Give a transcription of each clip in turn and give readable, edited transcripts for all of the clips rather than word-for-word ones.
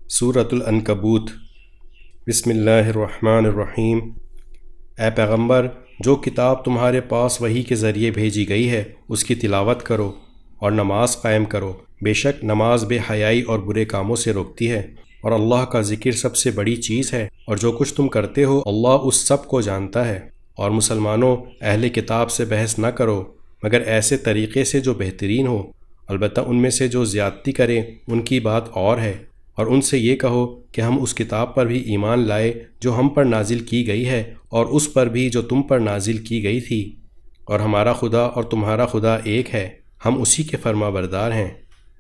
سورۃ العنکبوت۔ بسم اللہ الرحمن الرحیم۔ اے پیغمبر، جو کتاب تمہارے پاس وحی کے ذریعے بھیجی گئی ہے اس کی تلاوت کرو اور نماز قائم کرو۔ بے شک نماز بے حیائی اور برے کاموں سے روکتی ہے، اور اللہ کا ذکر سب سے بڑی چیز ہے، اور جو کچھ تم کرتے ہو اللہ اس سب کو جانتا ہے۔ اور مسلمانوں، اہل کتاب سے بحث نہ کرو مگر ایسے طریقے سے جو بہترین ہو، البتہ ان میں سے جو زیادتی کریں ان کی بات اور ہے، اور ان سے یہ کہو کہ ہم اس کتاب پر بھی ایمان لائے جو ہم پر نازل کی گئی ہے، اور اس پر بھی جو تم پر نازل کی گئی تھی، اور ہمارا خدا اور تمہارا خدا ایک ہے، ہم اسی کے فرما بردار ہیں۔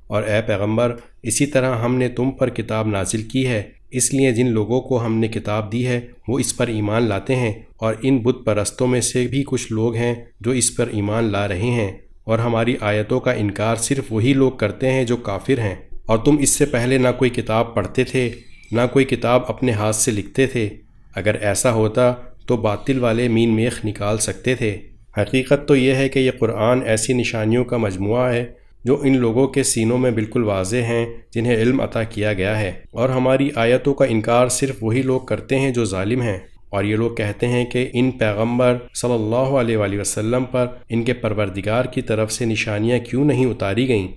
اور اے پیغمبر، اسی طرح ہم نے تم پر کتاب نازل کی ہے، اس لیے جن لوگوں کو ہم نے کتاب دی ہے وہ اس پر ایمان لاتے ہیں، اور ان بت پرستوں میں سے بھی کچھ لوگ ہیں جو اس پر ایمان لا رہے ہیں، اور ہماری آیتوں کا انکار صرف وہی لوگ کرتے ہیں جو کافر ہیں۔ اور تم اس سے پہلے نہ کوئی کتاب پڑھتے تھے نہ کوئی کتاب اپنے ہاتھ سے لکھتے تھے، اگر ایسا ہوتا تو باطل والے مین میخ نکال سکتے تھے۔ حقیقت تو یہ ہے کہ یہ قرآن ایسی نشانیوں کا مجموعہ ہے جو ان لوگوں کے سینوں میں بالکل واضح ہیں جنہیں علم عطا کیا گیا ہے، اور ہماری آیتوں کا انکار صرف وہی لوگ کرتے ہیں جو ظالم ہیں۔ اور یہ لوگ کہتے ہیں کہ ان پیغمبر صلی اللہ علیہ وآلہ وسلم پر ان کے پروردگار کی طرف سے نشانیاں کیوں نہیں اتاری گئیں؟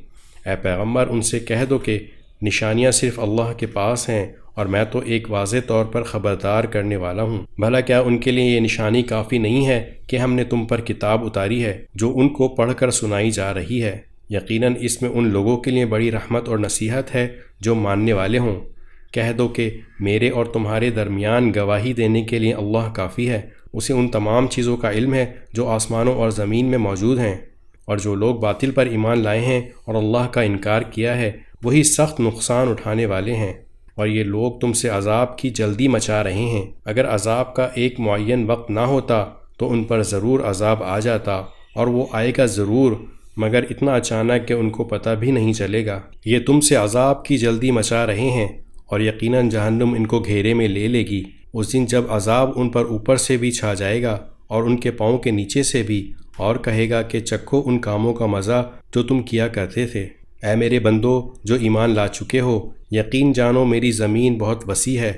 اے پیغمبر، ان سے کہہ دو کہ نشانیاں صرف اللہ کے پاس ہیں، اور میں تو ایک واضح طور پر خبردار کرنے والا ہوں۔ بھلا کیا ان کے لیے یہ نشانی کافی نہیں ہے کہ ہم نے تم پر کتاب اتاری ہے جو ان کو پڑھ کر سنائی جا رہی ہے؟ یقیناً اس میں ان لوگوں کے لیے بڑی رحمت اور نصیحت ہے جو ماننے والے ہوں۔ کہہ دو کہ میرے اور تمہارے درمیان گواہی دینے کے لیے اللہ کافی ہے، اسے ان تمام چیزوں کا علم ہے جو آسمانوں اور زمین میں موجود ہیں۔ اور جو لوگ باطل پر ایمان لائے ہیں اور اللہ کا انکار کیا ہے وہی سخت نقصان اٹھانے والے ہیں۔ اور یہ لوگ تم سے عذاب کی جلدی مچا رہے ہیں، اگر عذاب کا ایک معین وقت نہ ہوتا تو ان پر ضرور عذاب آ جاتا، اور وہ آئے گا ضرور، مگر اتنا اچانک کہ ان کو پتہ بھی نہیں چلے گا۔ یہ تم سے عذاب کی جلدی مچا رہے ہیں، اور یقیناً جہنم ان کو گھیرے میں لے لے گی اس دن جب عذاب ان پر اوپر سے بھی چھا جائے گا اور ان کے پاؤں کے نیچے سے بھی، اور کہے گا کہ چکھو ان کاموں کا مزہ جو تم کیا کرتے تھے۔ اے میرے بندو جو ایمان لا چکے ہو، یقین جانو میری زمین بہت وسیع ہے،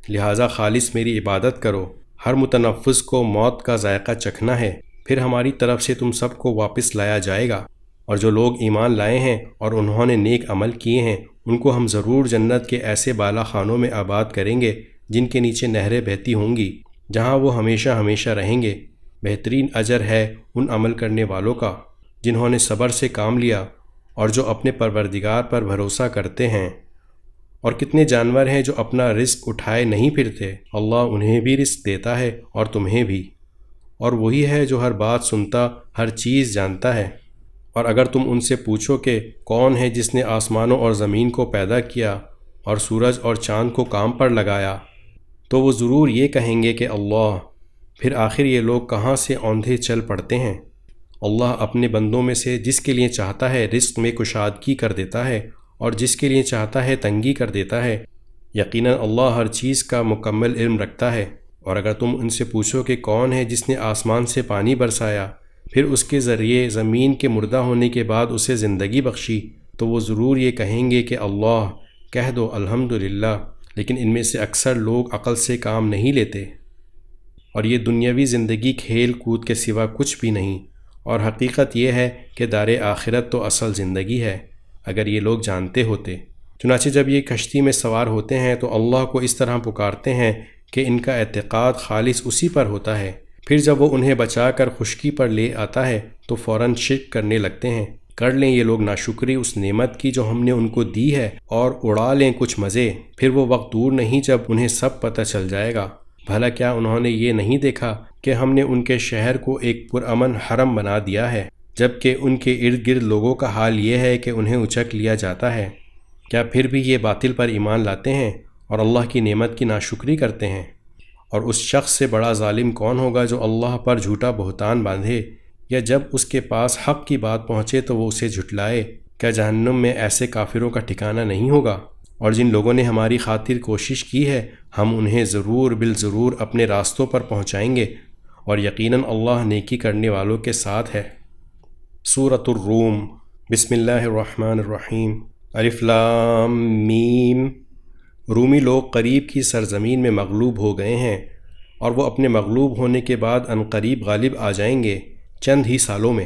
لہٰذا خالص میری عبادت کرو۔ ہر متنفس کو موت کا ذائقہ چکھنا ہے، پھر ہماری طرف سے تم سب کو واپس لایا جائے گا۔ اور جو لوگ ایمان لائے ہیں اور انہوں نے نیک عمل کیے ہیں ان کو ہم ضرور جنت کے ایسے بالا خانوں میں آباد کریں گے جن کے نیچے نہریں بہتی ہوں گی، جہاں وہ ہمیشہ ہمیشہ رہیں گے۔ بہترین اجر ہے ان عمل کرنے والوں کا جنہوں نے صبر سے کام لیا اور جو اپنے پروردگار پر بھروسہ کرتے ہیں۔ اور کتنے جانور ہیں جو اپنا رزق اٹھائے نہیں پھرتے، اللہ انہیں بھی رزق دیتا ہے اور تمہیں بھی، اور وہی ہے جو ہر بات سنتا، ہر چیز جانتا ہے۔ اور اگر تم ان سے پوچھو کہ کون ہے جس نے آسمانوں اور زمین کو پیدا کیا اور سورج اور چاند کو کام پر لگایا، تو وہ ضرور یہ کہیں گے کہ اللہ۔ پھر آخر یہ لوگ کہاں سے اوندھے چل پڑتے ہیں؟ اللہ اپنے بندوں میں سے جس کے لیے چاہتا ہے رزق میں کشادگی کر دیتا ہے، اور جس کے لیے چاہتا ہے تنگی کر دیتا ہے۔ یقیناً اللہ ہر چیز کا مکمل علم رکھتا ہے۔ اور اگر تم ان سے پوچھو کہ کون ہے جس نے آسمان سے پانی برسایا، پھر اس کے ذریعے زمین کے مردہ ہونے کے بعد اسے زندگی بخشی، تو وہ ضرور یہ کہیں گے کہ اللہ۔ کہہ دو الحمدللہ، لیکن ان میں سے اکثر لوگ عقل سے کام نہیں لیتے۔ اور یہ دنیاوی زندگی کھیل کود کے سوا کچھ بھی نہیں، اور حقیقت یہ ہے کہ دار آخرت تو اصل زندگی ہے، اگر یہ لوگ جانتے ہوتے۔ چنانچہ جب یہ کشتی میں سوار ہوتے ہیں تو اللہ کو اس طرح پکارتے ہیں کہ ان کا اعتقاد خالص اسی پر ہوتا ہے، پھر جب وہ انہیں بچا کر خشکی پر لے آتا ہے تو فوراً شرک کرنے لگتے ہیں۔ کر لیں یہ لوگ ناشکری اس نعمت کی جو ہم نے ان کو دی ہے، اور اڑا لیں کچھ مزے، پھر وہ وقت دور نہیں جب انہیں سب پتہ چل جائے گا۔ بھلا کیا انہوں نے یہ نہیں دیکھا کہ ہم نے ان کے شہر کو ایک پرامن حرم بنا دیا ہے، جبکہ ان کے ارد گرد لوگوں کا حال یہ ہے کہ انہیں اچک لیا جاتا ہے؟ کیا پھر بھی یہ باطل پر ایمان لاتے ہیں اور اللہ کی نعمت کی ناشکری کرتے ہیں؟ اور اس شخص سے بڑا ظالم کون ہوگا جو اللہ پر جھوٹا بہتان باندھے، یا جب اس کے پاس حق کی بات پہنچے تو وہ اسے جھٹلائے؟ کیا جہنم میں ایسے کافروں کا ٹھکانہ نہیں ہوگا؟ اور جن لوگوں نے ہماری خاطر کوشش کی ہے ہم انہیں ضرور بالضرور اپنے راستوں پر پہنچائیں گے، اور یقیناً اللہ نیکی کرنے والوں کے ساتھ ہے۔ سورۃ الروم۔ بسم اللہ الرحمن الرحیم۔ الف لام میم۔ رومی لوگ قریب کی سرزمین میں مغلوب ہو گئے ہیں، اور وہ اپنے مغلوب ہونے کے بعد عنقریب غالب آ جائیں گے چند ہی سالوں میں۔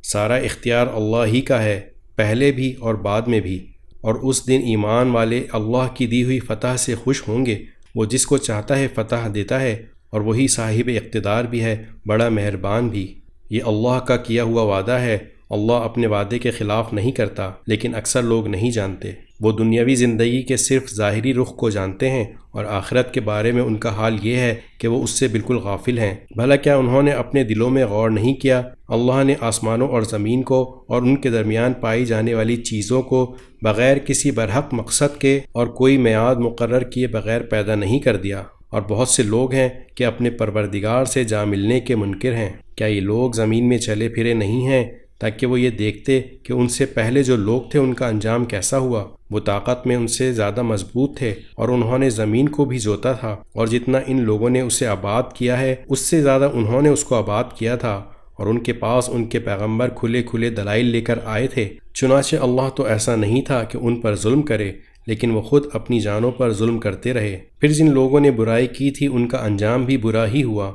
سارا اختیار اللہ ہی کا ہے، پہلے بھی اور بعد میں بھی، اور اس دن ایمان والے اللہ کی دی ہوئی فتح سے خوش ہوں گے۔ وہ جس کو چاہتا ہے فتح دیتا ہے، اور وہی صاحب اقتدار بھی ہے، بڑا مہربان بھی۔ یہ اللہ کا کیا ہوا وعدہ ہے، اللہ اپنے وعدے کے خلاف نہیں کرتا، لیکن اکثر لوگ نہیں جانتے۔ وہ دنیاوی زندگی کے صرف ظاہری رخ کو جانتے ہیں، اور آخرت کے بارے میں ان کا حال یہ ہے کہ وہ اس سے بالکل غافل ہیں۔ بھلا کیا انہوں نے اپنے دلوں میں غور نہیں کیا؟ اللہ نے آسمانوں اور زمین کو اور ان کے درمیان پائی جانے والی چیزوں کو بغیر کسی برحق مقصد کے اور کوئی میعاد مقرر کیے بغیر پیدا نہیں کر دیا، اور بہت سے لوگ ہیں کہ اپنے پروردگار سے جا ملنے کے منکر ہیں۔ کیا یہ لوگ زمین میں چلے پھرے نہیں ہیں تاکہ وہ یہ دیکھتے کہ ان سے پہلے جو لوگ تھے ان کا انجام کیسا ہوا؟ وہ طاقت میں ان سے زیادہ مضبوط تھے، اور انہوں نے زمین کو بھی جوتا تھا، اور جتنا ان لوگوں نے اسے آباد کیا ہے اس سے زیادہ انہوں نے اس کو آباد کیا تھا، اور ان کے پاس ان کے پیغمبر کھلے کھلے دلائل لے کر آئے تھے۔ چنانچہ اللہ تو ایسا نہیں تھا کہ ان پر ظلم کرے، لیکن وہ خود اپنی جانوں پر ظلم کرتے رہے۔ پھر جن لوگوں نے برائی کی تھی ان کا انجام بھی برا ہی ہوا،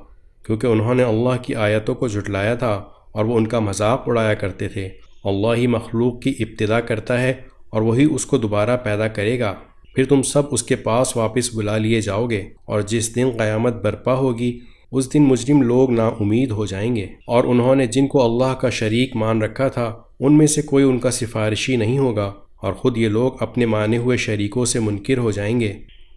کیونکہ انہوں نے اللہ کی آیتوں کو جھٹلایا تھا، اور وہ ان کا مذاق اڑایا کرتے تھے۔ اللہ ہی مخلوق کی ابتدا کرتا ہے، اور وہی اس کو دوبارہ پیدا کرے گا۔ پھر تم سب اس کے پاس واپس بلا لیے جاؤ گے، اور جس دن قیامت برپا ہوگی اس دن مجرم لوگ نا امید ہو جائیں گے، اور انہوں نے جن کو اللہ کا شریک مان رکھا تھا ان میں سے کوئی ان کا سفارشی نہیں ہوگا، اور خود یہ لوگ اپنے مانے ہوئے شریکوں سے منکر ہو جائیں گے۔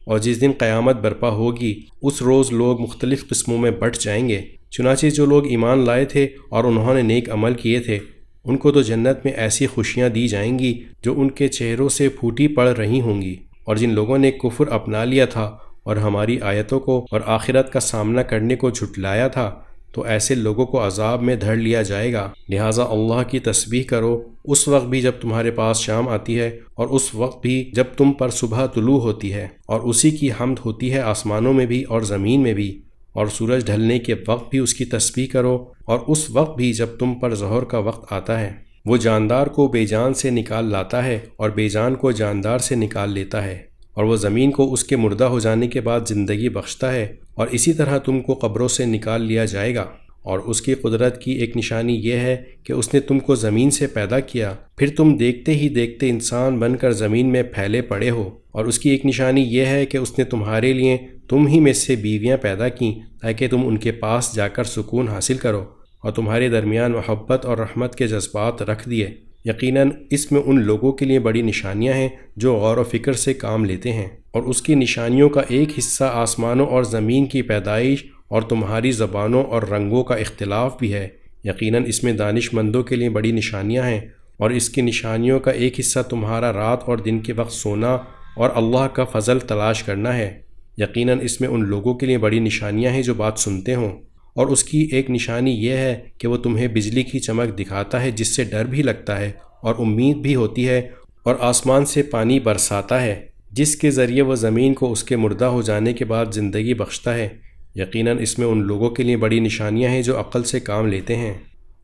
اور جس دن قیامت برپا ہوگی اس روز لوگ مختلف قسموں میں بٹ جائیں گے۔ چنانچہ جو لوگ ایمان لائے تھے اور انہوں نے نیک عمل کیے تھے ان کو تو جنت میں ایسی خوشیاں دی جائیں گی جو ان کے چہروں سے پھوٹی پڑ رہی ہوں گی، اور جن لوگوں نے کفر اپنا لیا تھا اور ہماری آیتوں کو اور آخرت کا سامنا کرنے کو جھٹلایا تھا تو ایسے لوگوں کو عذاب میں دھر لیا جائے گا۔ لہٰذا اللہ کی تسبیح کرو اس وقت بھی جب تمہارے پاس شام آتی ہے، اور اس وقت بھی جب تم پر صبح طلوع ہوتی ہے، اور اسی کی حمد ہوتی ہے آسمانوں میں بھی اور زمین میں بھی، اور سورج ڈھلنے کے وقت بھی اس کی تسبیح کرو، اور اس وقت بھی جب تم پر ظہر کا وقت آتا ہے۔ وہ جاندار کو بے جان سے نکال لاتا ہے، اور بے جان کو جاندار سے نکال لیتا ہے، اور وہ زمین کو اس کے مردہ ہو جانے کے بعد زندگی بخشتا ہے، اور اسی طرح تم کو قبروں سے نکال لیا جائے گا۔ اور اس کی قدرت کی ایک نشانی یہ ہے کہ اس نے تم کو زمین سے پیدا کیا، پھر تم دیکھتے ہی دیکھتے انسان بن کر زمین میں پھیلے پڑے ہو۔ اور اس کی ایک نشانی یہ ہے کہ اس نے تمہارے لیے تم ہی میں سے بیویاں پیدا کیں تاکہ تم ان کے پاس جا کر سکون حاصل کرو، اور تمہارے درمیان محبت اور رحمت کے جذبات رکھ دیے۔ یقیناً اس میں ان لوگوں کے لیے بڑی نشانیاں ہیں جو غور و فکر سے کام لیتے ہیں۔ اور اس کی نشانیوں کا ایک حصہ آسمانوں اور زمین کی پیدائش اور تمہاری زبانوں اور رنگوں کا اختلاف بھی ہے۔ یقیناً اس میں دانش مندوں کے لیے بڑی نشانیاں ہیں، اور اس کی نشانیوں کا ایک حصہ تمہارا رات اور دن کے وقت سونا اور اللہ کا فضل تلاش کرنا ہے۔ یقیناً اس میں ان لوگوں کے لیے بڑی نشانیاں ہیں جو بات سنتے ہوں۔ اور اس کی ایک نشانی یہ ہے کہ وہ تمہیں بجلی کی چمک دکھاتا ہے جس سے ڈر بھی لگتا ہے اور امید بھی ہوتی ہے، اور آسمان سے پانی برساتا ہے جس کے ذریعے وہ زمین کو اس کے مردہ ہو جانے کے بعد زندگی بخشتا ہے۔ یقیناً اس میں ان لوگوں کے لیے بڑی نشانیاں ہیں جو عقل سے کام لیتے ہیں۔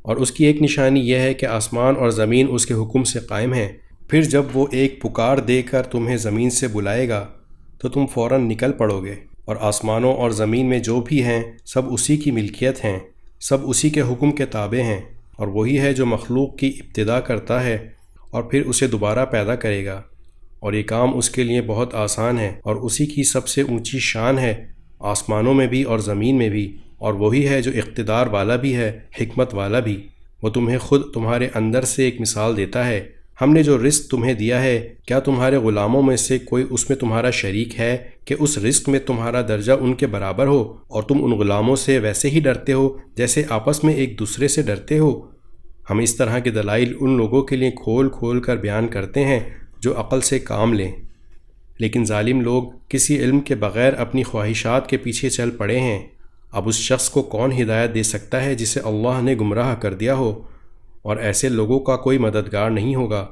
اور اس کی ایک نشانی یہ ہے کہ آسمان اور زمین اس کے حکم سے قائم ہیں۔ پھر جب وہ ایک پکار دے کر تمہیں زمین سے بلائے گا تو تم فوراً نکل پڑو گے، اور آسمانوں اور زمین میں جو بھی ہیں سب اسی کی ملکیت ہیں، سب اسی کے حکم کے تابع ہیں، اور وہی ہے جو مخلوق کی ابتدا کرتا ہے اور پھر اسے دوبارہ پیدا کرے گا، اور یہ کام اس کے لیے بہت آسان ہے، اور اسی کی سب سے اونچی شان ہے آسمانوں میں بھی اور زمین میں بھی، اور وہی ہے جو اقتدار والا بھی ہے، حکمت والا بھی۔ وہ تمہیں خود تمہارے اندر سے ایک مثال دیتا ہے۔ ہم نے جو رزق تمہیں دیا ہے، کیا تمہارے غلاموں میں سے کوئی اس میں تمہارا شریک ہے کہ اس رزق میں تمہارا درجہ ان کے برابر ہو، اور تم ان غلاموں سے ویسے ہی ڈرتے ہو جیسے آپس میں ایک دوسرے سے ڈرتے ہو؟ ہم اس طرح کے دلائل ان لوگوں کے لیے کھول کھول کر بیان کرتے ہیں جو عقل سے کام لیں، لیکن ظالم لوگ کسی علم کے بغیر اپنی خواہشات کے پیچھے چل پڑے ہیں۔ اب اس شخص کو کون ہدایت دے سکتا ہے جسے اللہ نے گمراہ کر دیا ہو، اور ایسے لوگوں کا کوئی مددگار نہیں ہوگا۔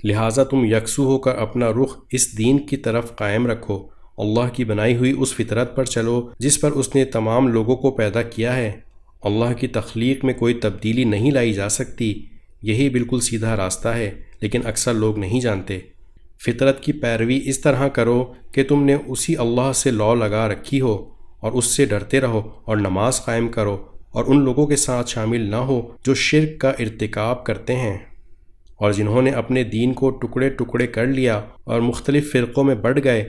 لہٰذا تم یکسو ہو کر اپنا رخ اس دین کی طرف قائم رکھو، اللہ کی بنائی ہوئی اس فطرت پر چلو جس پر اس نے تمام لوگوں کو پیدا کیا ہے۔ اللہ کی تخلیق میں کوئی تبدیلی نہیں لائی جا سکتی، یہی بالکل سیدھا راستہ ہے، لیکن اکثر لوگ نہیں جانتے۔ فطرت کی پیروی اس طرح کرو کہ تم نے اسی اللہ سے لو لگا رکھی ہو، اور اس سے ڈرتے رہو اور نماز قائم کرو، اور ان لوگوں کے ساتھ شامل نہ ہو جو شرک کا ارتکاب کرتے ہیں، اور جنہوں نے اپنے دین کو ٹکڑے ٹکڑے کر لیا اور مختلف فرقوں میں بٹ گئے۔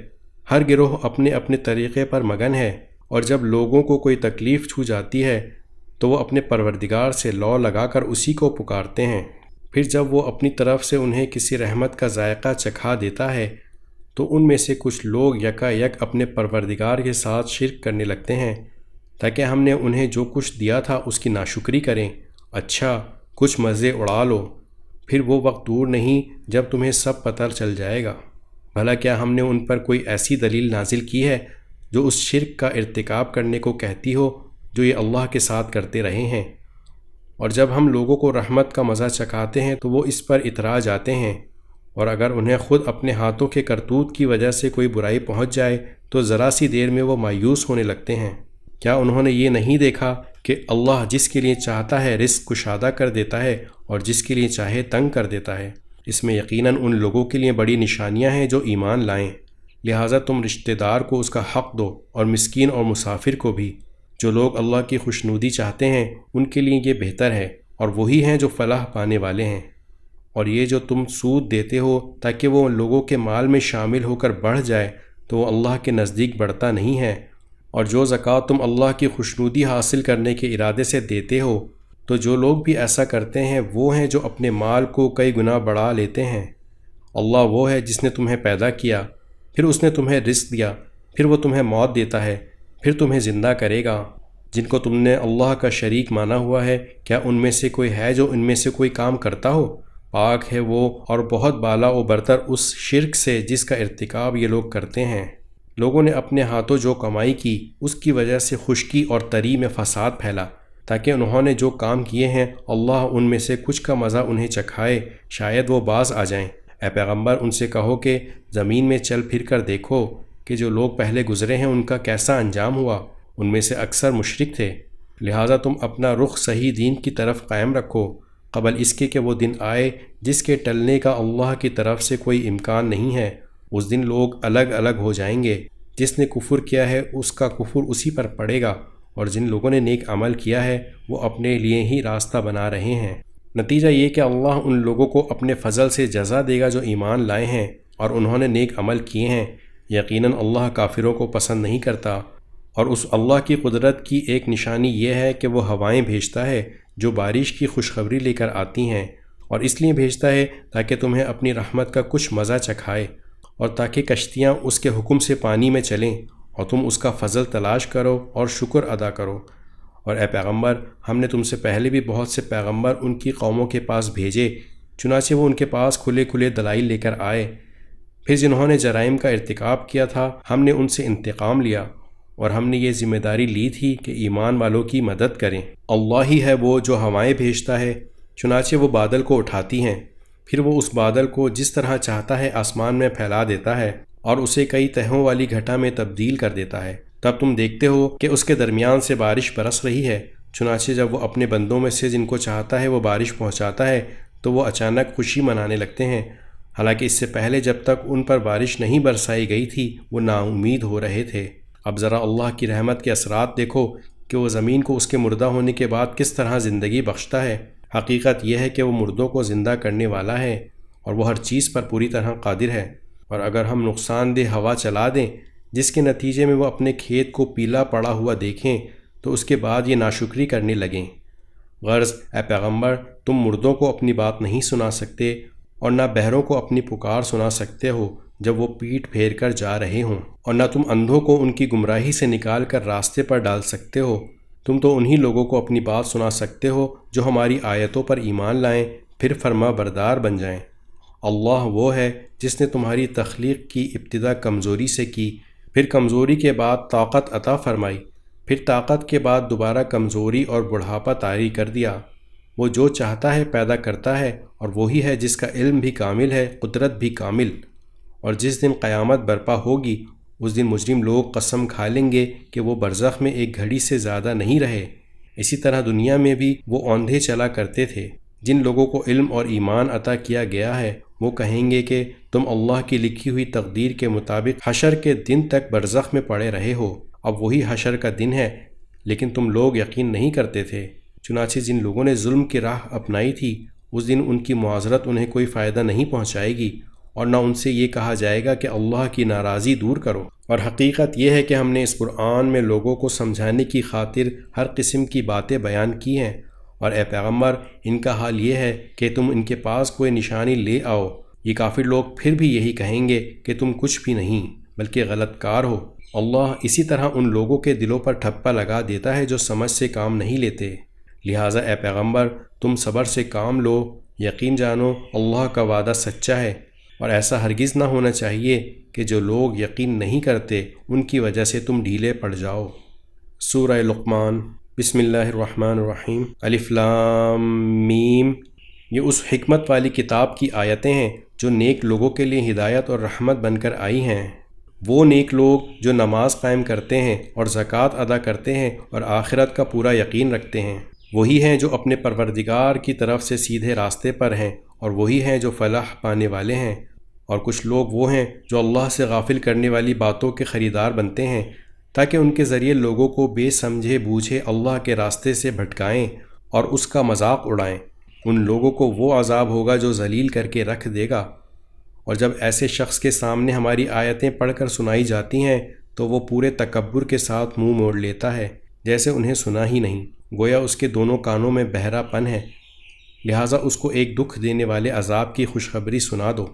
ہر گروہ اپنے اپنے طریقے پر مگن ہے، اور جب لوگوں کو کوئی تکلیف چھو جاتی ہے تو وہ اپنے پروردگار سے لو لگا کر اسی کو پکارتے ہیں۔ پھر جب وہ اپنی طرف سے انہیں کسی رحمت کا ذائقہ چکھا دیتا ہے تو ان میں سے کچھ لوگ یکا یک اپنے پروردگار کے ساتھ شرک کرنے لگتے ہیں تاکہ ہم نے انہیں جو کچھ دیا تھا اس کی ناشکری کریں۔ اچھا، کچھ مزے اڑا لو، پھر وہ وقت دور نہیں جب تمہیں سب پتہ چل جائے گا۔ بھلا کیا ہم نے ان پر کوئی ایسی دلیل نازل کی ہے جو اس شرک کا ارتکاب کرنے کو کہتی ہو جو یہ اللہ کے ساتھ کرتے رہے ہیں؟ اور جب ہم لوگوں کو رحمت کا مزہ چکھاتے ہیں تو وہ اس پر اترا جاتے ہیں، اور اگر انہیں خود اپنے ہاتھوں کے کرتوت کی وجہ سے کوئی برائی پہنچ جائے تو ذرا سی دیر میں وہ مایوس ہونے لگتے ہیں۔ کیا انہوں نے یہ نہیں دیکھا کہ اللہ جس کے لیے چاہتا ہے رزق کشادہ کر دیتا ہے اور جس کے لیے چاہے تنگ کر دیتا ہے؟ اس میں یقیناً ان لوگوں کے لیے بڑی نشانیاں ہیں جو ایمان لائیں۔ لہٰذا تم رشتہ دار کو اس کا حق دو، اور مسکین اور مسافر کو بھی۔ جو لوگ اللہ کی خوشنودی چاہتے ہیں ان کے لیے یہ بہتر ہے، اور وہی ہیں جو فلاح پانے والے ہیں۔ اور یہ جو تم سود دیتے ہو تاکہ وہ لوگوں کے مال میں شامل ہو کر بڑھ جائے تو وہ اللہ کے نزدیک بڑھتا نہیں ہے، اور جو زکوٰۃ تم اللہ کی خوشنودی حاصل کرنے کے ارادے سے دیتے ہو تو جو لوگ بھی ایسا کرتے ہیں وہ ہیں جو اپنے مال کو کئی گنا بڑھا لیتے ہیں۔ اللہ وہ ہے جس نے تمہیں پیدا کیا، پھر اس نے تمہیں رزق دیا، پھر وہ تمہیں موت دیتا ہے، پھر تمہیں زندہ کرے گا۔ جن کو تم نے اللہ کا شریک مانا ہوا ہے، کیا ان میں سے کوئی ہے جو ان میں سے کوئی کام کرتا ہو؟ پاک ہے وہ اور بہت بالا و برتر اس شرک سے جس کا ارتکاب یہ لوگ کرتے ہیں۔ لوگوں نے اپنے ہاتھوں جو کمائی کی اس کی وجہ سے خشکی اور تری میں فساد پھیلا، تاکہ انہوں نے جو کام کیے ہیں اللہ ان میں سے کچھ کا مزہ انہیں چکھائے، شاید وہ باز آ جائیں۔ اے پیغمبر، ان سے کہو کہ زمین میں چل پھر کر دیکھو کہ جو لوگ پہلے گزرے ہیں ان کا کیسا انجام ہوا، ان میں سے اکثر مشرک تھے۔ لہٰذا تم اپنا رخ صحیح دین کی طرف قائم رکھو قبل اس کے کہ وہ دن آئے جس کے ٹلنے کا اللہ کی طرف سے کوئی امکان نہیں ہے۔ اس دن لوگ الگ الگ ہو جائیں گے، جس نے کفر کیا ہے اس کا کفر اسی پر پڑے گا، اور جن لوگوں نے نیک عمل کیا ہے وہ اپنے لیے ہی راستہ بنا رہے ہیں۔ نتیجہ یہ کہ اللہ ان لوگوں کو اپنے فضل سے جزا دے گا جو ایمان لائے ہیں اور انہوں نے نیک عمل کیے ہیں۔ یقیناً اللہ کافروں کو پسند نہیں کرتا۔ اور اس اللہ کی قدرت کی ایک نشانی یہ ہے کہ وہ ہوائیں بھیجتا ہے جو بارش کی خوشخبری لے کر آتی ہیں، اور اس لیے بھیجتا ہے تاکہ تمہیں اپنی رحمت کا کچھ مزہ چکھائے، اور تاکہ کشتیاں اس کے حکم سے پانی میں چلیں، اور تم اس کا فضل تلاش کرو اور شکر ادا کرو۔ اور اے پیغمبر، ہم نے تم سے پہلے بھی بہت سے پیغمبر ان کی قوموں کے پاس بھیجے، چنانچہ وہ ان کے پاس کھلے کھلے دلائل لے کر آئے۔ پھر جنہوں نے جرائم کا ارتکاب کیا تھا ہم نے ان سے انتقام لیا، اور ہم نے یہ ذمہ داری لی تھی کہ ایمان والوں کی مدد کریں۔ اللہ ہی ہے وہ جو ہوائیں بھیجتا ہے، چنانچہ وہ بادل کو اٹھاتی ہیں، پھر وہ اس بادل کو جس طرح چاہتا ہے آسمان میں پھیلا دیتا ہے اور اسے کئی تہوں والی گھٹا میں تبدیل کر دیتا ہے۔ تب تم دیکھتے ہو کہ اس کے درمیان سے بارش برس رہی ہے، چنانچہ جب وہ اپنے بندوں میں سے جن کو چاہتا ہے وہ بارش پہنچاتا ہے تو وہ اچانک خوشی منانے لگتے ہیں، حالانکہ اس سے پہلے جب تک ان پر بارش نہیں برسائی گئی تھی وہ نا امید ہو رہے تھے۔ اب ذرا اللہ کی رحمت کے اثرات دیکھو کہ وہ زمین کو اس کے مردہ ہونے کے بعد کس طرح زندگی بخشتا ہے۔ حقیقت یہ ہے کہ وہ مردوں کو زندہ کرنے والا ہے اور وہ ہر چیز پر پوری طرح قادر ہے۔ اور اگر ہم نقصان دہ ہوا چلا دیں جس کے نتیجے میں وہ اپنے کھیت کو پیلا پڑا ہوا دیکھیں تو اس کے بعد یہ ناشکری کرنے لگیں۔ غرض اے پیغمبر، تم مردوں کو اپنی بات نہیں سنا سکتے اور نہ بہروں کو اپنی پکار سنا سکتے ہو جب وہ پیٹھ پھیر کر جا رہے ہوں، اور نہ تم اندھوں کو ان کی گمراہی سے نکال کر راستے پر ڈال سکتے ہو۔ تم تو انہی لوگوں کو اپنی بات سنا سکتے ہو جو ہماری آیتوں پر ایمان لائیں پھر فرما بردار بن جائیں۔ اللہ وہ ہے جس نے تمہاری تخلیق کی ابتدا کمزوری سے کی، پھر کمزوری کے بعد طاقت عطا فرمائی، پھر طاقت کے بعد دوبارہ کمزوری اور بڑھاپا طاری کر دیا۔ وہ جو چاہتا ہے پیدا کرتا ہے، اور وہی ہے جس کا علم بھی کامل ہے، قدرت بھی کامل۔ اور جس دن قیامت برپا ہوگی اس دن مجرم لوگ قسم کھا لیں گے کہ وہ برزخ میں ایک گھڑی سے زیادہ نہیں رہے۔ اسی طرح دنیا میں بھی وہ اوندھے چلا کرتے تھے۔ جن لوگوں کو علم اور ایمان عطا کیا گیا ہے وہ کہیں گے کہ تم اللہ کی لکھی ہوئی تقدیر کے مطابق حشر کے دن تک برزخ میں پڑے رہے ہو، اب وہی حشر کا دن ہے، لیکن تم لوگ یقین نہیں کرتے تھے۔ چنانچہ جن لوگوں نے ظلم کی راہ اپنائی تھی، اس دن ان کی معذرت انہیں کوئی فائدہ نہیں پہنچائے گی، اور نہ ان سے یہ کہا جائے گا کہ اللہ کی ناراضی دور کرو۔ اور حقیقت یہ ہے کہ ہم نے اس قرآن میں لوگوں کو سمجھانے کی خاطر ہر قسم کی باتیں بیان کی ہیں، اور اے پیغمبر ان کا حال یہ ہے کہ تم ان کے پاس کوئی نشانی لے آؤ۔ یہ کافر لوگ پھر بھی یہی کہیں گے کہ تم کچھ بھی نہیں بلکہ غلط کار ہو۔ اللہ اسی طرح ان لوگوں کے دلوں پر ٹھپا لگا دیتا ہے جو سمجھ سے کام نہیں لیتے۔ لہٰذا اے پیغمبر تم صبر سے کام لو، یقین جانو اللہ کا وعدہ سچا ہے، اور ایسا ہرگز نہ ہونا چاہیے کہ جو لوگ یقین نہیں کرتے ان کی وجہ سے تم ڈھیلے پڑ جاؤ۔ سورہ لقمان۔ بسم اللہ الرحمن الرحیم۔ الف لام میم۔ یہ اس حکمت والی کتاب کی آیتیں ہیں جو نیک لوگوں کے لیے ہدایت اور رحمت بن کر آئی ہیں۔ وہ نیک لوگ جو نماز قائم کرتے ہیں اور زکوٰۃ ادا کرتے ہیں اور آخرت کا پورا یقین رکھتے ہیں، وہی ہیں جو اپنے پروردگار کی طرف سے سیدھے راستے پر ہیں، اور وہی ہیں جو فلاح پانے والے ہیں۔ اور کچھ لوگ وہ ہیں جو اللہ سے غافل کرنے والی باتوں کے خریدار بنتے ہیں تاکہ ان کے ذریعے لوگوں کو بے سمجھے بوجھے اللہ کے راستے سے بھٹکائیں اور اس کا مذاق اڑائیں۔ ان لوگوں کو وہ عذاب ہوگا جو ذلیل کر کے رکھ دے گا۔ اور جب ایسے شخص کے سامنے ہماری آیتیں پڑھ کر سنائی جاتی ہیں تو وہ پورے تکبر کے ساتھ منہ موڑ لیتا ہے جیسے انہیں سنا ہی نہیں، گویا اس کے دونوں کانوں میں بہرا پن ہے۔ لہٰذا اس کو ایک دکھ دینے والے عذاب کی خوشخبری سنا دو۔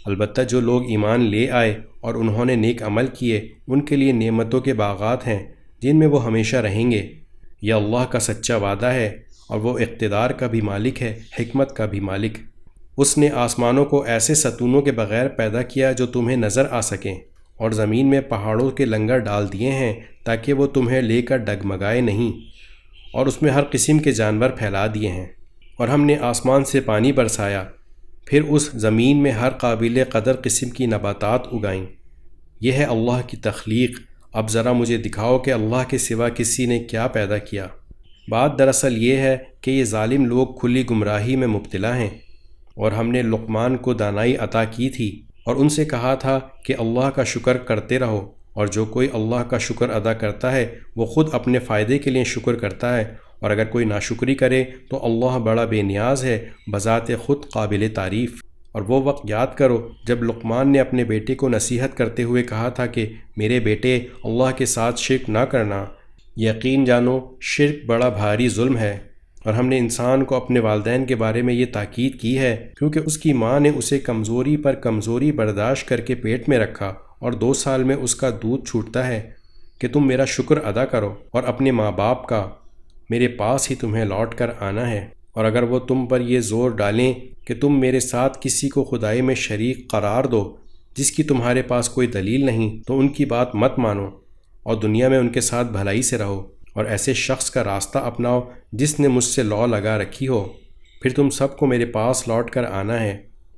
البتہ جو لوگ ایمان لے آئے اور انہوں نے نیک عمل کیے، ان کے لیے نعمتوں کے باغات ہیں جن میں وہ ہمیشہ رہیں گے۔ یہ اللہ کا سچا وعدہ ہے، اور وہ اقتدار کا بھی مالک ہے، حکمت کا بھی مالک۔ اس نے آسمانوں کو ایسے ستونوں کے بغیر پیدا کیا جو تمہیں نظر آ سکیں، اور زمین میں پہاڑوں کے لنگر ڈال دیے ہیں تاکہ وہ تمہیں لے کر ڈگمگائے نہیں، اور اس میں ہر قسم کے جانور پھیلا دیے ہیں۔ اور ہم نے آسمان سے پانی برسایا، پھر اس زمین میں ہر قابل قدر قسم کی نباتات اگائیں۔ یہ ہے اللہ کی تخلیق، اب ذرا مجھے دکھاؤ کہ اللہ کے سوا کسی نے کیا پیدا کیا۔ بات دراصل یہ ہے کہ یہ ظالم لوگ کھلی گمراہی میں مبتلا ہیں، اور ہم نے لقمان کو دانائی عطا کی تھی اور ان سے کہا تھا کہ اللہ کا شکر کرتے رہو، اور جو کوئی اللہ کا شکر ادا کرتا ہے وہ خود اپنے فائدے کے لیے شکر کرتا ہے، اور اگر کوئی ناشکری کرے تو اللہ بڑا بے نیاز ہے، بذات خود قابل تعریف۔ اور وہ وقت یاد کرو جب لقمان نے اپنے بیٹے کو نصیحت کرتے ہوئے کہا تھا کہ میرے بیٹے اللہ کے ساتھ شرک نہ کرنا، یقین جانو شرک بڑا بھاری ظلم ہے۔ اور ہم نے انسان کو اپنے والدین کے بارے میں یہ تاکید کی ہے کیونکہ اس کی ماں نے اسے کمزوری پر کمزوری برداشت کر کے پیٹ میں رکھا، اور 2 سال میں اس کا دودھ چھوٹتا ہے کہ تم میرا شکر ادا کرو، اور اپنے ماں باپ کا، میرے پاس ہی تمہیں لوٹ کر آنا ہے۔ اور اگر وہ تم پر یہ زور ڈالیں کہ تم میرے ساتھ کسی کو خدائی میں شریک قرار دو جس کی تمہارے پاس کوئی دلیل نہیں، تو ان کی بات مت مانو، اور دنیا میں ان کے ساتھ بھلائی سے رہو، اور ایسے شخص کا راستہ اپناؤ جس نے مجھ سے لو لگا رکھی ہو۔ پھر تم سب کو میرے پاس لوٹ کر آنا ہے،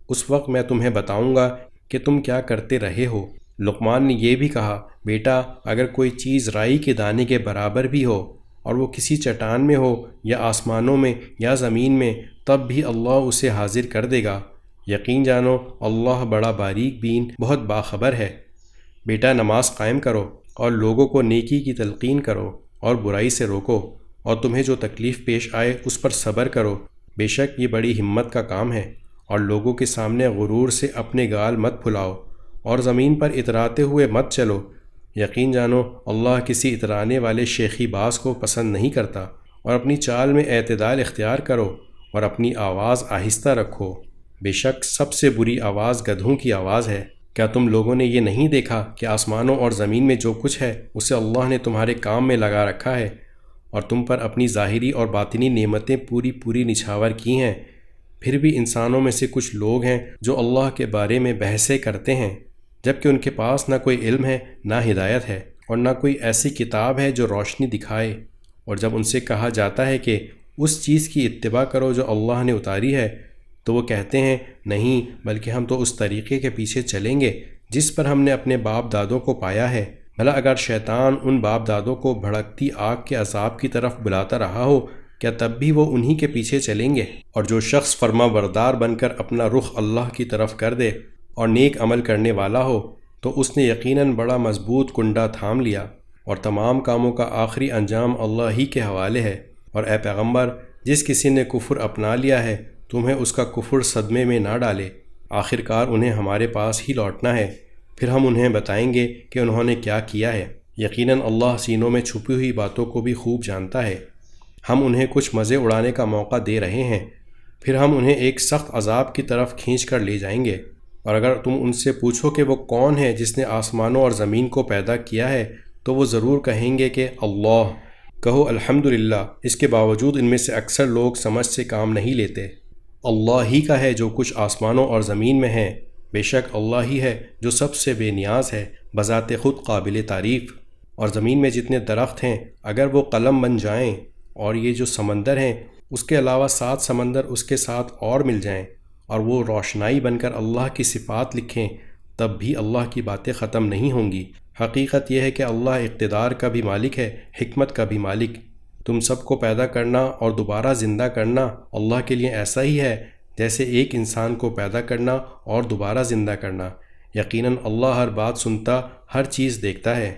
اس وقت میں تمہیں بتاؤں گا کہ تم کیا کرتے رہے ہو۔ لقمان نے یہ بھی کہا، بیٹا اگر کوئی چیز رائی کے دانے کے برابر بھی ہو اور وہ کسی چٹان میں ہو یا آسمانوں میں یا زمین میں، تب بھی اللہ اسے حاضر کر دے گا۔ یقین جانو اللہ بڑا باریک بین، بہت باخبر ہے۔ بیٹا نماز قائم کرو اور لوگوں کو نیکی کی تلقین کرو اور برائی سے روکو، اور تمہیں جو تکلیف پیش آئے اس پر صبر کرو، بے شک یہ بڑی ہمت کا کام ہے۔ اور لوگوں کے سامنے غرور سے اپنے گال مت پھلاؤ، اور زمین پر اتراتے ہوئے مت چلو۔ یقین جانو اللہ کسی اترانے والے شیخی باز کو پسند نہیں کرتا۔ اور اپنی چال میں اعتدال اختیار کرو اور اپنی آواز آہستہ رکھو، بے شک سب سے بری آواز گدھوں کی آواز ہے۔ کیا تم لوگوں نے یہ نہیں دیکھا کہ آسمانوں اور زمین میں جو کچھ ہے اسے اللہ نے تمہارے کام میں لگا رکھا ہے، اور تم پر اپنی ظاہری اور باطنی نعمتیں پوری نچھاور کی ہیں؟ پھر بھی انسانوں میں سے کچھ لوگ ہیں جو اللہ کے بارے میں بحثیں کرتے ہیں جبکہ ان کے پاس نہ کوئی علم ہے نہ ہدایت ہے، اور نہ کوئی ایسی کتاب ہے جو روشنی دکھائے۔ اور جب ان سے کہا جاتا ہے کہ اس چیز کی اتباع کرو جو اللہ نے اتاری ہے، تو وہ کہتے ہیں نہیں، بلکہ ہم تو اس طریقے کے پیچھے چلیں گے جس پر ہم نے اپنے باپ دادوں کو پایا ہے۔ بھلا اگر شیطان ان باپ دادوں کو بھڑکتی آگ کے عذاب کی طرف بلاتا رہا ہو کیا تب بھی وہ انہی کے پیچھے چلیں گے؟ اور جو شخص فرما بردار بن کر اپنا رخ اللہ کی طرف کر دے اور نیک عمل کرنے والا ہو تو اس نے یقیناً بڑا مضبوط کنڈا تھام لیا، اور تمام کاموں کا آخری انجام اللہ ہی کے حوالے ہے۔ اور اے پیغمبر، جس کسی نے کفر اپنا لیا ہے تمہیں اس کا کفر صدمے میں نہ ڈالے، آخر کار انہیں ہمارے پاس ہی لوٹنا ہے، پھر ہم انہیں بتائیں گے کہ انہوں نے کیا کیا ہے۔ یقیناً اللہ سینوں میں چھپی ہوئی باتوں کو بھی خوب جانتا ہے۔ ہم انہیں کچھ مزے اڑانے کا موقع دے رہے ہیں، پھر ہم انہیں ایک سخت عذاب کی طرف کھینچ کر لے جائیں گے۔ اور اگر تم ان سے پوچھو کہ وہ کون ہے جس نے آسمانوں اور زمین کو پیدا کیا ہے تو وہ ضرور کہیں گے کہ اللہ۔ کہو الحمدللہ، اس کے باوجود ان میں سے اکثر لوگ سمجھ سے کام نہیں لیتے۔ اللہ ہی کا ہے جو کچھ آسمانوں اور زمین میں ہے، بے شک اللہ ہی ہے جو سب سے بے نیاز ہے، بذات خود قابل تعریف۔ اور زمین میں جتنے درخت ہیں اگر وہ قلم بن جائیں، اور یہ جو سمندر ہیں اس کے علاوہ 7 سمندر اس کے ساتھ اور مل جائیں، اور وہ روشنائی بن کر اللہ کی صفات لکھیں، تب بھی اللہ کی باتیں ختم نہیں ہوں گی۔ حقیقت یہ ہے کہ اللہ اقتدار کا بھی مالک ہے، حکمت کا بھی مالک۔ تم سب کو پیدا کرنا اور دوبارہ زندہ کرنا اللہ کے لیے ایسا ہی ہے جیسے ایک انسان کو پیدا کرنا اور دوبارہ زندہ کرنا۔ یقیناً اللہ ہر بات سنتا، ہر چیز دیکھتا ہے۔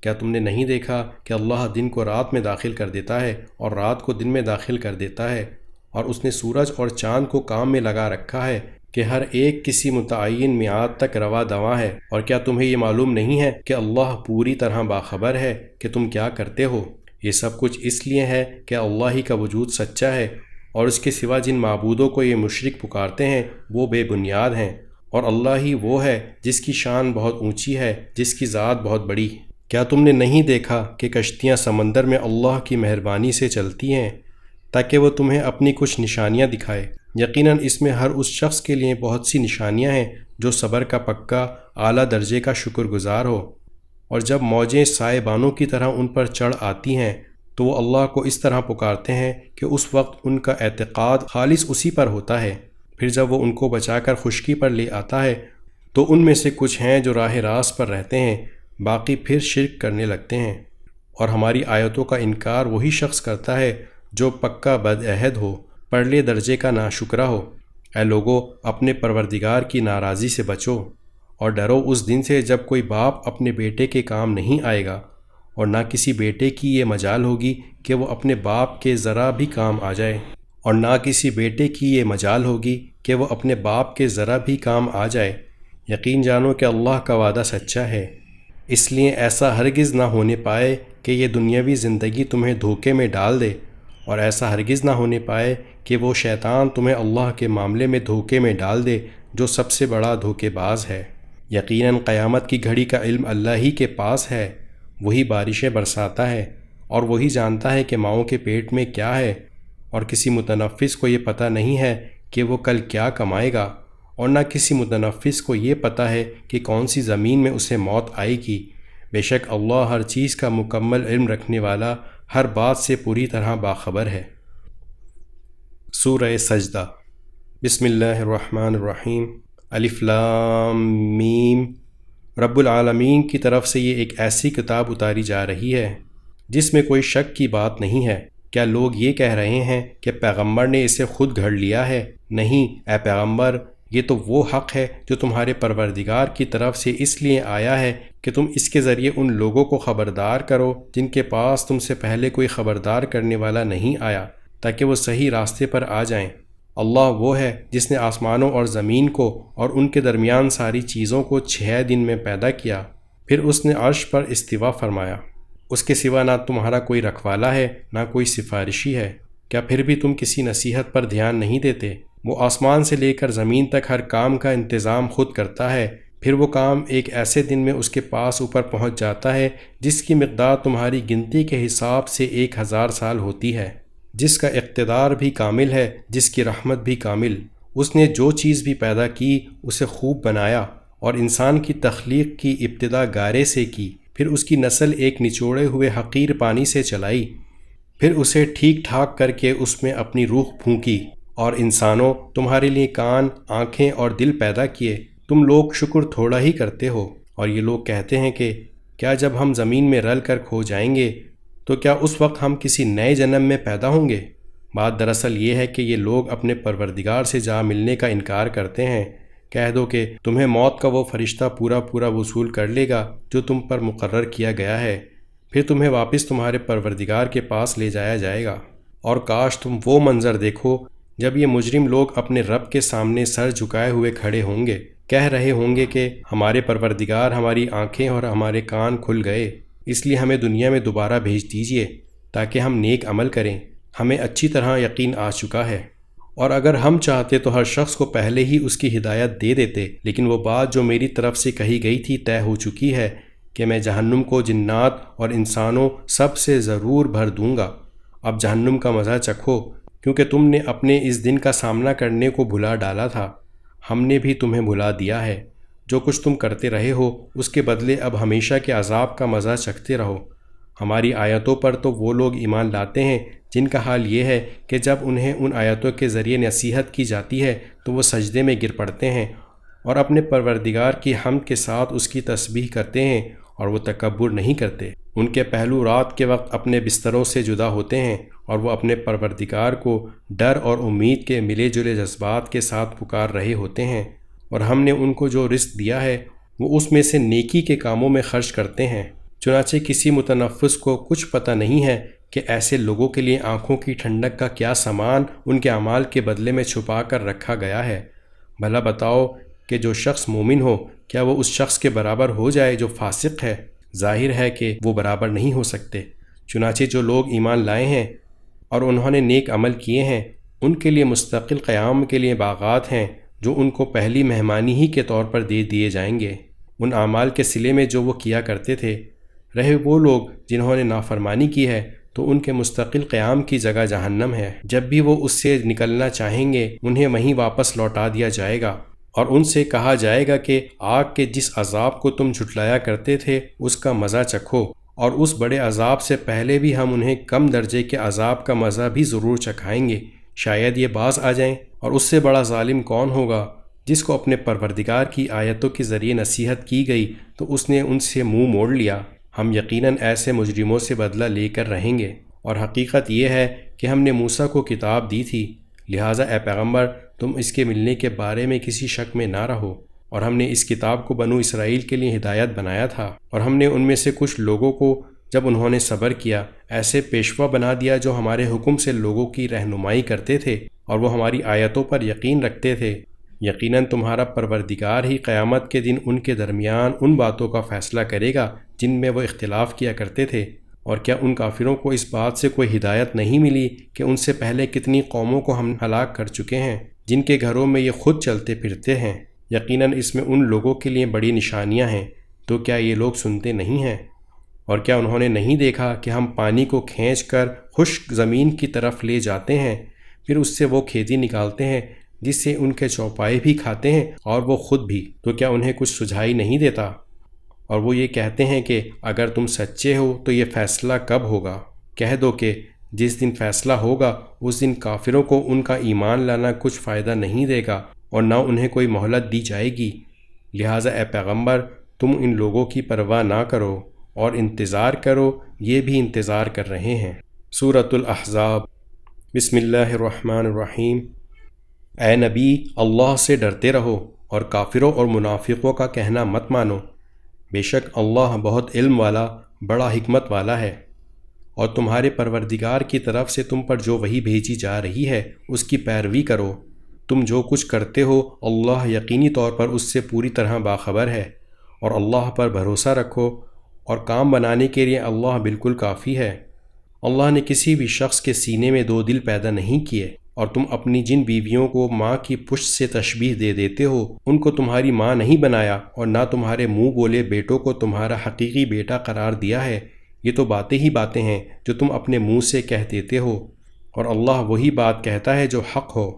کیا تم نے نہیں دیکھا کہ اللہ دن کو رات میں داخل کر دیتا ہے اور رات کو دن میں داخل کر دیتا ہے، اور اس نے سورج اور چاند کو کام میں لگا رکھا ہے کہ ہر ایک کسی متعین میعاد تک رواں دواں ہے؟ اور کیا تمہیں یہ معلوم نہیں ہے کہ اللہ پوری طرح باخبر ہے کہ تم کیا کرتے ہو؟ یہ سب کچھ اس لیے ہے کہ اللہ ہی کا وجود سچا ہے، اور اس کے سوا جن معبودوں کو یہ مشرک پکارتے ہیں وہ بے بنیاد ہیں، اور اللہ ہی وہ ہے جس کی شان بہت اونچی ہے، جس کی ذات بہت بڑی۔ کیا تم نے نہیں دیکھا کہ کشتیاں سمندر میں اللہ کی مہربانی سے چلتی ہیں تاکہ وہ تمہیں اپنی کچھ نشانیاں دکھائے؟ یقیناً اس میں ہر اس شخص کے لیے بہت سی نشانیاں ہیں جو صبر کا پکا اعلیٰ درجے کا شکر گزار ہو۔ اور جب موجیں سائے بانوں کی طرح ان پر چڑھ آتی ہیں تو وہ اللہ کو اس طرح پکارتے ہیں کہ اس وقت ان کا اعتقاد خالص اسی پر ہوتا ہے۔ پھر جب وہ ان کو بچا کر خشکی پر لے آتا ہے تو ان میں سے کچھ ہیں جو راہ راست پر رہتے ہیں، باقی پھر شرک کرنے لگتے ہیں۔ اور ہماری آیتوں کا انکار وہی شخص کرتا ہے جو پکا بدعہد ہو، پرلے درجے کا ناشکرا ہو۔ اے لوگو، اپنے پروردگار کی ناراضی سے بچو اور ڈرو اس دن سے جب کوئی باپ اپنے بیٹے کے کام نہیں آئے گا، اور نہ کسی بیٹے کی یہ مجال ہوگی کہ وہ اپنے باپ کے ذرا بھی کام آ جائے، اور نہ کسی بیٹے کی یہ مجال ہوگی کہ وہ اپنے باپ کے ذرا بھی کام آ جائے۔ یقین جانو کہ اللہ کا وعدہ سچا ہے، اس لیے ایسا ہرگز نہ ہونے پائے کہ یہ دنیاوی زندگی تمہیں دھوکے میں ڈال دے، اور ایسا ہرگز نہ ہونے پائے کہ وہ شیطان تمہیں اللہ کے معاملے میں دھوکے میں ڈال دے جو سب سے بڑا دھوکے باز ہے۔ یقیناً قیامت کی گھڑی کا علم اللہ ہی کے پاس ہے، وہی بارشیں برساتا ہے، اور وہی جانتا ہے کہ ماؤں کے پیٹ میں کیا ہے، اور کسی متنفس کو یہ پتہ نہیں ہے کہ وہ کل کیا کمائے گا، اور نہ کسی متنفس کو یہ پتہ ہے کہ کون سی زمین میں اسے موت آئے گی۔ بے شک اللہ ہر چیز کا مکمل علم رکھنے والا، ہر بات سے پوری طرح باخبر ہے۔ سورہ سجدہ۔ بسم اللہ الرحمن الرحیم۔ الف لام میم۔ رب العالمین کی طرف سے یہ ایک ایسی کتاب اتاری جا رہی ہے جس میں کوئی شک کی بات نہیں ہے۔ کیا لوگ یہ کہہ رہے ہیں کہ پیغمبر نے اسے خود گھڑ لیا ہے؟ نہیں، اے پیغمبر، یہ تو وہ حق ہے جو تمہارے پروردگار کی طرف سے اس لیے آیا ہے کہ تم اس کے ذریعے ان لوگوں کو خبردار کرو جن کے پاس تم سے پہلے کوئی خبردار کرنے والا نہیں آیا، تاکہ وہ صحیح راستے پر آ جائیں۔ اللہ وہ ہے جس نے آسمانوں اور زمین کو اور ان کے درمیان ساری چیزوں کو 6 دن میں پیدا کیا، پھر اس نے عرش پر استوا فرمایا۔ اس کے سوا نہ تمہارا کوئی رکھوالا ہے نہ کوئی سفارشی ہے۔ کیا پھر بھی تم کسی نصیحت پر دھیان نہیں دیتے؟ وہ آسمان سے لے کر زمین تک ہر کام کا انتظام خود کرتا ہے، پھر وہ کام ایک ایسے دن میں اس کے پاس اوپر پہنچ جاتا ہے جس کی مقدار تمہاری گنتی کے حساب سے 1000 سال ہوتی ہے، جس کا اقتدار بھی کامل ہے، جس کی رحمت بھی کامل۔ اس نے جو چیز بھی پیدا کی اسے خوب بنایا، اور انسان کی تخلیق کی ابتدا گارے سے کی، پھر اس کی نسل ایک نچوڑے ہوئے حقیر پانی سے چلائی، پھر اسے ٹھیک ٹھاک کر کے اس میں اپنی روح پھونکی۔ اور انسانوں، تمہارے لیے کان، آنکھیں اور دل پیدا کیے، تم لوگ شکر تھوڑا ہی کرتے ہو۔ اور یہ لوگ کہتے ہیں کہ کیا جب ہم زمین میں رل کر کھو جائیں گے تو کیا اس وقت ہم کسی نئے جنم میں پیدا ہوں گے؟ بات دراصل یہ ہے کہ یہ لوگ اپنے پروردگار سے جا ملنے کا انکار کرتے ہیں۔ کہہ دو کہ تمہیں موت کا وہ فرشتہ پورا پورا وصول کر لے گا جو تم پر مقرر کیا گیا ہے، پھر تمہیں واپس تمہارے پروردگار کے پاس لے جایا جائے گا۔ اور کاش تم وہ منظر دیکھو جب یہ مجرم لوگ اپنے رب کے سامنے سر جھکائے ہوئے کھڑے ہوں گے، کہہ رہے ہوں گے کہ ہمارے پروردگار، ہماری آنکھیں اور ہمارے کان کھل گئے، اس لیے ہمیں دنیا میں دوبارہ بھیج دیجیے تاکہ ہم نیک عمل کریں، ہمیں اچھی طرح یقین آ چکا ہے۔ اور اگر ہم چاہتے تو ہر شخص کو پہلے ہی اس کی ہدایت دے دیتے، لیکن وہ بات جو میری طرف سے کہی گئی تھی طے ہو چکی ہے کہ میں جہنم کو جنات اور انسانوں سب سے ضرور بھر دوں گا۔ اب جہنم کا مزہ چکھو، کیونکہ تم نے اپنے اس دن کا سامنا کرنے کو بھلا ڈالا تھا، ہم نے بھی تمہیں بھلا دیا ہے۔ جو کچھ تم کرتے رہے ہو اس کے بدلے اب ہمیشہ کے عذاب کا مزہ چکھتے رہو۔ ہماری آیتوں پر تو وہ لوگ ایمان لاتے ہیں جن کا حال یہ ہے کہ جب انہیں ان آیتوں کے ذریعے نصیحت کی جاتی ہے تو وہ سجدے میں گر پڑتے ہیں اور اپنے پروردگار کی حمد کے ساتھ اس کی تسبیح کرتے ہیں، اور وہ تکبر نہیں کرتے۔ ان کے پہلو رات کے وقت اپنے بستروں سے جدا ہوتے ہیں اور وہ اپنے پروردگار کو ڈر اور امید کے ملے جلے جذبات کے ساتھ پکار رہے ہوتے ہیں، اور ہم نے ان کو جو رزق دیا ہے وہ اس میں سے نیکی کے کاموں میں خرچ کرتے ہیں۔ چنانچہ کسی متنفس کو کچھ پتہ نہیں ہے کہ ایسے لوگوں کے لیے آنکھوں کی ٹھنڈک کا کیا سامان ان کے اعمال کے بدلے میں چھپا کر رکھا گیا ہے۔ بھلا بتاؤ کہ جو شخص مومن ہو کیا وہ اس شخص کے برابر ہو جائے جو فاسق ہے؟ ظاہر ہے کہ وہ برابر نہیں ہو سکتے۔ چنانچہ جو لوگ ایمان لائے ہیں اور انہوں نے نیک عمل کیے ہیں ان کے لیے مستقل قیام کے لیے باغات ہیں جو ان کو پہلی مہمانی ہی کے طور پر دے دیے جائیں گے، ان اعمال کے صلے میں جو وہ کیا کرتے تھے۔ رہے وہ لوگ جنہوں نے نافرمانی کی ہے تو ان کے مستقل قیام کی جگہ جہنم ہے، جب بھی وہ اس سے نکلنا چاہیں گے انہیں وہیں واپس لوٹا دیا جائے گا، اور ان سے کہا جائے گا کہ آگ کے جس عذاب کو تم جھٹلایا کرتے تھے اس کا مزہ چکھو، اور اس بڑے عذاب سے پہلے بھی ہم انہیں کم درجے کے عذاب کا مزہ بھی ضرور چکھائیں گے، شاید یہ باز آ جائیں۔ اور اس سے بڑا ظالم کون ہوگا جس کو اپنے پروردگار کی آیتوں کے ذریعے نصیحت کی گئی تو اس نے ان سے منہ موڑ لیا۔ ہم یقیناً ایسے مجرموں سے بدلہ لے کر رہیں گے، اور حقیقت یہ ہے کہ ہم نے موسیٰ کو کتاب دی تھی، لہٰذا اے پیغمبر تم اس کے ملنے کے بارے میں کسی شک میں نہ رہو، اور ہم نے اس کتاب کو بنو اسرائیل کے لیے ہدایت بنایا تھا، اور ہم نے ان میں سے کچھ لوگوں کو جب انہوں نے صبر کیا ایسے پیشوا بنا دیا جو ہمارے حکم سے لوگوں کی رہنمائی کرتے تھے اور وہ ہماری آیتوں پر یقین رکھتے تھے۔ یقیناً تمہارا پروردگار ہی قیامت کے دن ان کے درمیان ان باتوں کا فیصلہ کرے گا جن میں وہ اختلاف کیا کرتے تھے۔ اور کیا ان کافروں کو اس بات سے کوئی ہدایت نہیں ملی کہ ان سے پہلے کتنی قوموں کو ہم ہلاک کر چکے ہیں جن کے گھروں میں یہ خود چلتے پھرتے ہیں؟ یقیناً اس میں ان لوگوں کے لیے بڑی نشانیاں ہیں، تو کیا یہ لوگ سنتے نہیں ہیں؟ اور کیا انہوں نے نہیں دیکھا کہ ہم پانی کو کھینچ کر خشک زمین کی طرف لے جاتے ہیں، پھر اس سے وہ کھیتی نکالتے ہیں جس سے ان کے چوپائے بھی کھاتے ہیں اور وہ خود بھی، تو کیا انہیں کچھ سجھائی نہیں دیتا؟ اور وہ یہ کہتے ہیں کہ اگر تم سچے ہو تو یہ فیصلہ کب ہوگا؟ کہہ دو کہ جس دن فیصلہ ہوگا اس دن کافروں کو ان کا ایمان لانا کچھ فائدہ نہیں دے گا اور نہ انہیں کوئی مہلت دی جائے گی، لہٰذا اے پیغمبر تم ان لوگوں کی پرواہ نہ کرو اور انتظار کرو، یہ بھی انتظار کر رہے ہیں۔ سورۃ الاحزاب۔ بسم اللہ الرحمن الرحیم۔ اے نبی اللہ سے ڈرتے رہو اور کافروں اور منافقوں کا کہنا مت مانو، بے شک اللہ بہت علم والا بڑا حکمت والا ہے۔ اور تمہارے پروردگار کی طرف سے تم پر جو وحی بھیجی جا رہی ہے اس کی پیروی کرو، تم جو کچھ کرتے ہو اللہ یقینی طور پر اس سے پوری طرح باخبر ہے، اور اللہ پر بھروسہ رکھو اور کام بنانے کے لیے اللہ بالکل کافی ہے۔ اللہ نے کسی بھی شخص کے سینے میں دو دل پیدا نہیں کیے، اور تم اپنی جن بیویوں کو ماں کی پشت سے تشبیہ دے دیتے ہو ان کو تمہاری ماں نہیں بنایا، اور نہ تمہارے منہ بولے بیٹوں کو تمہارا حقیقی بیٹا قرار دیا ہے، یہ تو باتیں ہی باتیں ہیں جو تم اپنے منہ سے کہہ دیتے ہو، اور اللہ وہی بات کہتا ہے جو حق ہو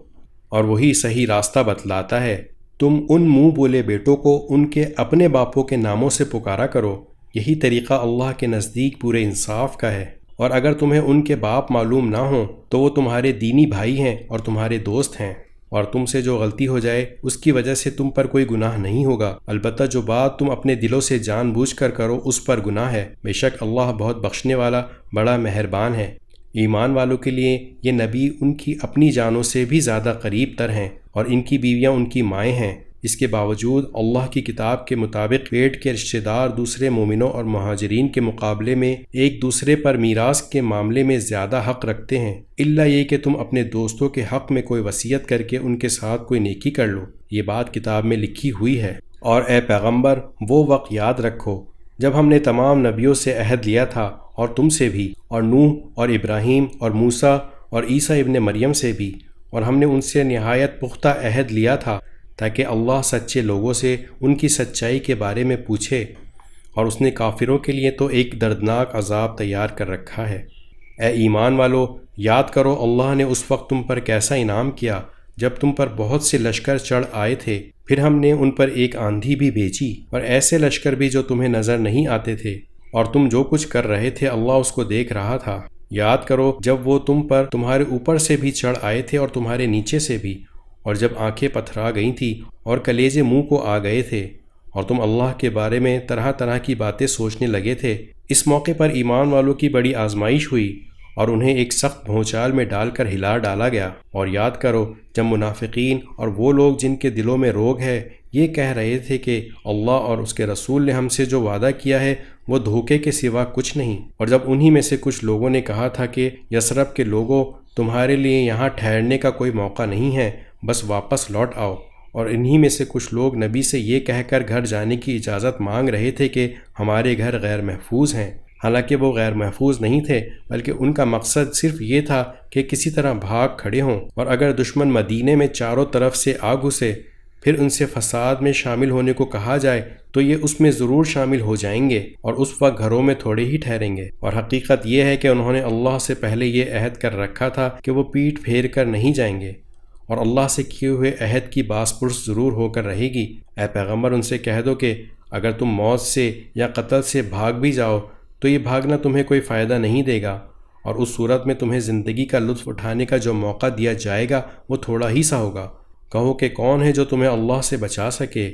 اور وہی صحیح راستہ بتلاتا ہے۔ تم ان منہ بولے بیٹوں کو ان کے اپنے باپوں کے ناموں سے پکارا کرو، یہی طریقہ اللہ کے نزدیک پورے انصاف کا ہے، اور اگر تمہیں ان کے باپ معلوم نہ ہوں تو وہ تمہارے دینی بھائی ہیں اور تمہارے دوست ہیں، اور تم سے جو غلطی ہو جائے اس کی وجہ سے تم پر کوئی گناہ نہیں ہوگا، البتہ جو بات تم اپنے دلوں سے جان بوجھ کر کرو اس پر گناہ ہے، بے شک اللہ بہت بخشنے والا بڑا مہربان ہے۔ ایمان والوں کے لیے یہ نبی ان کی اپنی جانوں سے بھی زیادہ قریب تر ہیں اور ان کی بیویاں ان کی مائیں ہیں۔ اس کے باوجود اللہ کی کتاب کے مطابق پیٹ کے رشتہ دار دوسرے مومنوں اور مہاجرین کے مقابلے میں ایک دوسرے پر میراث کے معاملے میں زیادہ حق رکھتے ہیں، الا یہ کہ تم اپنے دوستوں کے حق میں کوئی وصیت کر کے ان کے ساتھ کوئی نیکی کر لو۔ یہ بات کتاب میں لکھی ہوئی ہے۔ اور اے پیغمبر، وہ وقت یاد رکھو جب ہم نے تمام نبیوں سے عہد لیا تھا، اور تم سے بھی، اور نوح اور ابراہیم اور موسیٰ اور عیسیٰ ابن مریم سے بھی، اور ہم نے ان سے نہایت پختہ عہد لیا تھا تاکہ اللہ سچے لوگوں سے ان کی سچائی کے بارے میں پوچھے، اور اس نے کافروں کے لیے تو ایک دردناک عذاب تیار کر رکھا ہے۔ اے ایمان والو، یاد کرو اللہ نے اس وقت تم پر کیسا انعام کیا جب تم پر بہت سے لشکر چڑھ آئے تھے، پھر ہم نے ان پر ایک آندھی بھی بھیجی، اور ایسے لشکر بھی جو تمہیں نظر نہیں آتے تھے، اور تم جو کچھ کر رہے تھے اللہ اس کو دیکھ رہا تھا۔ یاد کرو جب وہ تم پر تمہارے اوپر سے بھی چڑھ آئے تھے اور تمہارے نیچے سے بھی، اور جب آنکھیں پتھرا گئی تھیں اور کلیجے منہ کو آ گئے تھے، اور تم اللہ کے بارے میں طرح طرح کی باتیں سوچنے لگے تھے۔ اس موقع پر ایمان والوں کی بڑی آزمائش ہوئی اور انہیں ایک سخت بھونچال میں ڈال کر ہلا ڈالا گیا۔ اور یاد کرو جب منافقین اور وہ لوگ جن کے دلوں میں روگ ہے یہ کہہ رہے تھے کہ اللہ اور اس کے رسول نے ہم سے جو وعدہ کیا ہے وہ دھوکے کے سوا کچھ نہیں، اور جب انہی میں سے کچھ لوگوں نے کہا تھا کہ یثرب کے لوگوں، تمہارے لیے یہاں ٹھہرنے کا کوئی موقع نہیں ہے، بس واپس لوٹ آؤ، اور انہی میں سے کچھ لوگ نبی سے یہ کہہ کر گھر جانے کی اجازت مانگ رہے تھے کہ ہمارے گھر غیر محفوظ ہیں، حالانکہ وہ غیر محفوظ نہیں تھے، بلکہ ان کا مقصد صرف یہ تھا کہ کسی طرح بھاگ کھڑے ہوں، اور اگر دشمن مدینے میں چاروں طرف سے آ گھسے پھر ان سے فساد میں شامل ہونے کو کہا جائے تو یہ اس میں ضرور شامل ہو جائیں گے، اور اس وقت گھروں میں تھوڑے ہی ٹھہریں گے۔ اور حقیقت یہ ہے کہ انہوں نے اللہ سے پہلے یہ عہد کر رکھا تھا کہ وہ پیٹھ پھیر کر نہیں جائیں گے، اور اللہ سے کیے ہوئے عہد کی باز پرس ضرور ہو کر رہے گی۔ اے پیغمبر، ان سے کہہ دو کہ اگر تم موت سے یا قتل سے بھاگ بھی جاؤ تو یہ بھاگنا تمہیں کوئی فائدہ نہیں دے گا، اور اس صورت میں تمہیں زندگی کا لطف اٹھانے کا جو موقع دیا جائے گا وہ تھوڑا ہی سا ہوگا۔ کہو کہ کون ہے جو تمہیں اللہ سے بچا سکے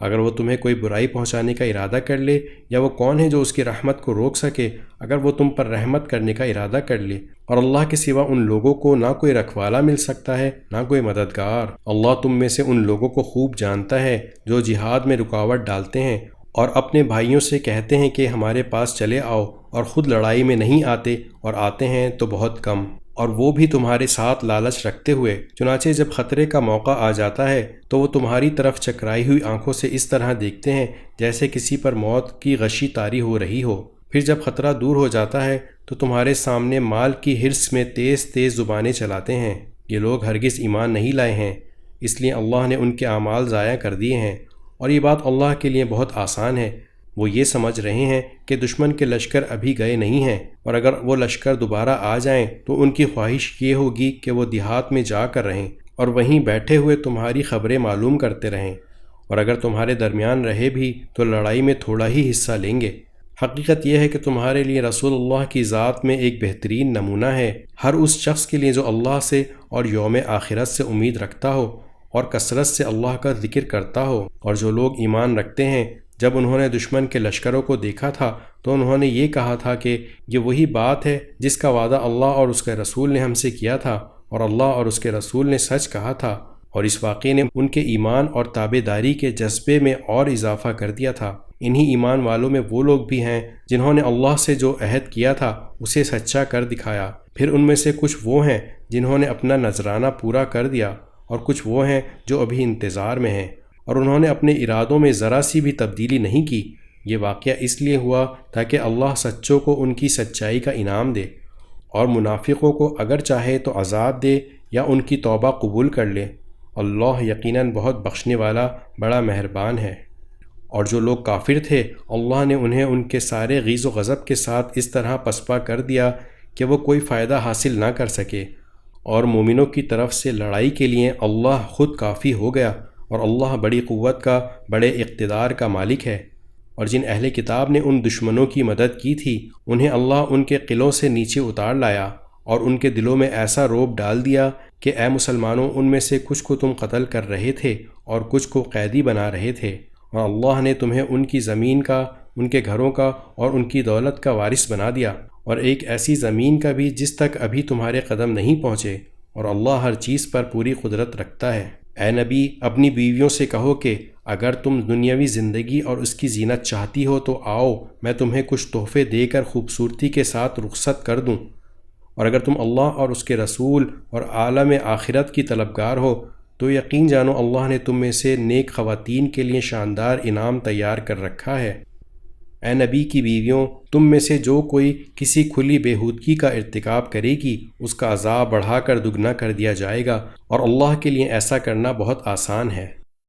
اگر وہ تمہیں کوئی برائی پہنچانے کا ارادہ کر لے، یا وہ کون ہے جو اس کی رحمت کو روک سکے اگر وہ تم پر رحمت کرنے کا ارادہ کر لے۔ اور اللہ کے سوا ان لوگوں کو نہ کوئی رکھوالا مل سکتا ہے نہ کوئی مددگار۔ اللہ تم میں سے ان لوگوں کو خوب جانتا ہے جو جہاد میں رکاوٹ ڈالتے ہیں اور اپنے بھائیوں سے کہتے ہیں کہ ہمارے پاس چلے آؤ، اور خود لڑائی میں نہیں آتے، اور آتے ہیں تو بہت کم، اور وہ بھی تمہارے ساتھ لالچ رکھتے ہوئے۔ چنانچہ جب خطرے کا موقع آ جاتا ہے تو وہ تمہاری طرف چکرائی ہوئی آنکھوں سے اس طرح دیکھتے ہیں جیسے کسی پر موت کی غشی طاری ہو رہی ہو۔ پھر جب خطرہ دور ہو جاتا ہے تو تمہارے سامنے مال کی حرص میں تیز تیز زبانیں چلاتے ہیں۔ یہ لوگ ہرگز ایمان نہیں لائے ہیں، اس لیے اللہ نے ان کے اعمال ضائع کر دیے ہیں، اور یہ بات اللہ کے لیے بہت آسان ہے۔ وہ یہ سمجھ رہے ہیں کہ دشمن کے لشکر ابھی گئے نہیں ہیں، اور اگر وہ لشکر دوبارہ آ جائیں تو ان کی خواہش یہ ہوگی کہ وہ دیہات میں جا کر رہیں اور وہیں بیٹھے ہوئے تمہاری خبریں معلوم کرتے رہیں، اور اگر تمہارے درمیان رہے بھی تو لڑائی میں تھوڑا ہی حصہ لیں گے۔ حقیقت یہ ہے کہ تمہارے لیے رسول اللہ کی ذات میں ایک بہترین نمونہ ہے ہر اس شخص کے لیے جو اللہ سے اور یوم آخرت سے امید رکھتا ہو اور کثرت سے اللہ کا ذکر کرتا ہو۔ اور جو لوگ ایمان رکھتے ہیں جب انہوں نے دشمن کے لشکروں کو دیکھا تھا تو انہوں نے یہ کہا تھا کہ یہ وہی بات ہے جس کا وعدہ اللہ اور اس کے رسول نے ہم سے کیا تھا، اور اللہ اور اس کے رسول نے سچ کہا تھا، اور اس واقعے نے ان کے ایمان اور تابع داری کے جذبے میں اور اضافہ کر دیا تھا۔ انہی ایمان والوں میں وہ لوگ بھی ہیں جنہوں نے اللہ سے جو عہد کیا تھا اسے سچا کر دکھایا، پھر ان میں سے کچھ وہ ہیں جنہوں نے اپنا نذرانہ پورا کر دیا، اور کچھ وہ ہیں جو ابھی انتظار میں ہیں، اور انہوں نے اپنے ارادوں میں ذرا سی بھی تبدیلی نہیں کی۔ یہ واقعہ اس لیے ہوا تاکہ اللہ سچوں کو ان کی سچائی کا انعام دے، اور منافقوں کو اگر چاہے تو عذاب دے یا ان کی توبہ قبول کر لے۔ اللہ یقیناً بہت بخشنے والا بڑا مہربان ہے۔ اور جو لوگ کافر تھے اللہ نے انہیں ان کے سارے غیظ و غضب کے ساتھ اس طرح پسپا کر دیا کہ وہ کوئی فائدہ حاصل نہ کر سکے، اور مومنوں کی طرف سے لڑائی کے لیے اللہ خود کافی ہو گیا، اور اللہ بڑی قوت کا، بڑے اقتدار کا مالک ہے۔ اور جن اہل کتاب نے ان دشمنوں کی مدد کی تھی انہیں اللہ ان کے قلعوں سے نیچے اتار لایا، اور ان کے دلوں میں ایسا رعب ڈال دیا کہ اے مسلمانوں ان میں سے کچھ کو تم قتل کر رہے تھے اور کچھ کو قیدی بنا رہے تھے، اور اللہ نے تمہیں ان کی زمین کا، ان کے گھروں کا اور ان کی دولت کا وارث بنا دیا، اور ایک ایسی زمین کا بھی جس تک ابھی تمہارے قدم نہیں پہنچے، اور اللہ ہر چیز پر پوری قدرت رکھتا ہے۔ اے نبی، اپنی بیویوں سے کہو کہ اگر تم دنیاوی زندگی اور اس کی زینت چاہتی ہو تو آؤ، میں تمہیں کچھ تحفے دے کر خوبصورتی کے ساتھ رخصت کر دوں، اور اگر تم اللہ اور اس کے رسول اور عالم آخرت کی طلبگار ہو تو یقین جانو اللہ نے تم میں سے نیک خواتین کے لیے شاندار انعام تیار کر رکھا ہے۔ اے نبی کی بیویوں، تم میں سے جو کوئی کسی کھلی بےہودگی کا ارتکاب کرے گی اس کا عذاب بڑھا کر دگنا کر دیا جائے گا، اور اللہ کے لیے ایسا کرنا بہت آسان ہے۔